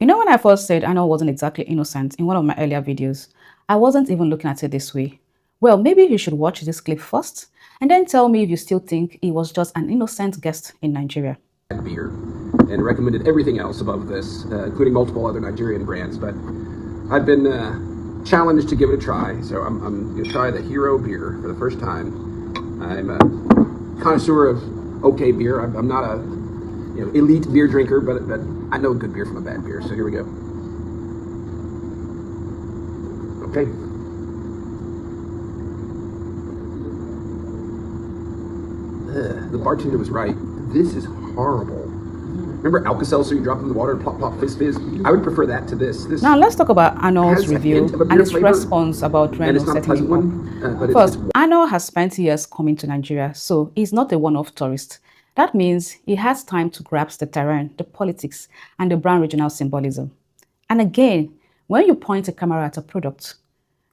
You know, when I first said Arnold wasn't exactly innocent in one of my earlier videos, I wasn't even looking at it this way. Well, maybe you should watch this clip first and then tell me if you still think he was just an innocent guest in Nigeria. Beer and recommended everything else above this, including multiple other Nigerian brands, but I've been challenged to give it a try, so I'm going to try the Hero beer for the first time. I'm a connoisseur of okay beer. I'm not a elite beer drinker, but I know good beer from a bad beer, so here we go. Okay. The bartender was right. This is horrible. Remember Alka-Seltzer, you drop it in the water and plop, plop, fizz, fizz? I would prefer that to this. Now let's talk about Arnold's has a review hint of a and beer his flavor, response about and Reno it's not a setting pleasant him up. one. But First, Arnold has spent years coming to Nigeria, so he's not a one-off tourist. That means he has time to grasp the terrain, the politics, and the brand regional symbolism. And again, when you point a camera at a product,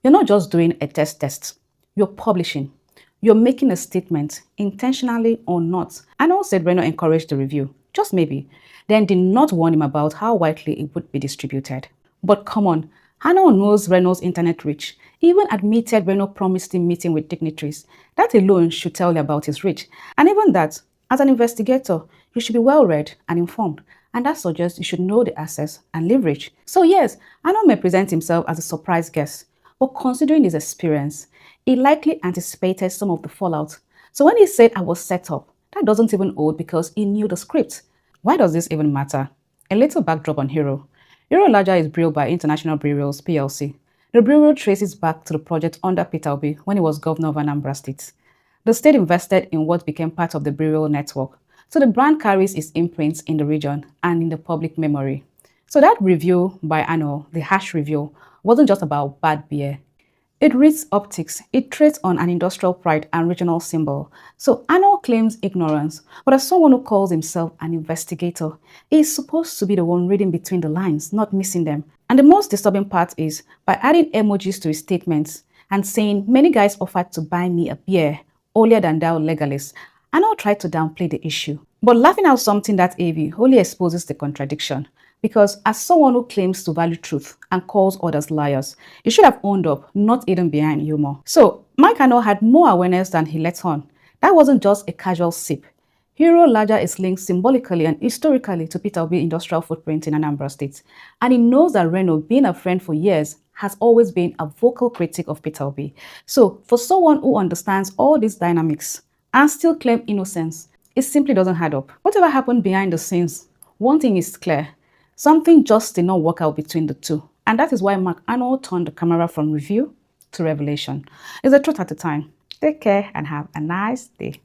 you're not just doing a test, you're publishing. You're making a statement, intentionally or not. Arnold said Reno encouraged the review, just maybe, then did not warn him about how widely it would be distributed. But come on, Arnold knows Reno's internet reach. He even admitted Reno promised him meeting with dignitaries. That alone should tell you about his reach. And even that, as an investigator, you should be well-read and informed. And that suggests you should know the access and leverage. So yes, Arnold may present himself as a surprise guest, but considering his experience, he likely anticipated some of the fallout. So when he said I was set up, that doesn't even hold because he knew the script. Why does this even matter? A little backdrop on Hero. Hero Lager is brewed by International Breweries PLC. The brewery traces back to the project under Peter Obi when he was governor of Anambra State. The state invested in what became part of the brewery network, so the brand carries its imprints in the region and in the public memory. So that review by Arnold, the harsh review, wasn't just about bad beer. It reads optics, it trades on an industrial pride and regional symbol. So Arnold claims ignorance, but as someone who calls himself an investigator, he is supposed to be the one reading between the lines, not missing them. And the most disturbing part is, by adding emojis to his statements and saying, many guys offered to buy me a beer, holier than thou legalist, Arnold tried to downplay the issue. But laughing at something that heavy only exposes the contradiction. Because as someone who claims to value truth and calls others liars, you should have owned up, not hidden behind humor. So, Mike Arnold had more awareness than he let on. That wasn't just a casual sip. Hero Lager is linked symbolically and historically to Peter Obi's industrial footprint in Anambra State. And he knows that Reno, being a friend for years, has always been a vocal critic of Peter Obi. So, for someone who understands all these dynamics and still claim innocence, it simply doesn't add up. Whatever happened behind the scenes, one thing is clear. Something just did not work out between the two. And that is why Mark Arnold turned the camera from review to revelation. It's the truth at the time. Take care and have a nice day.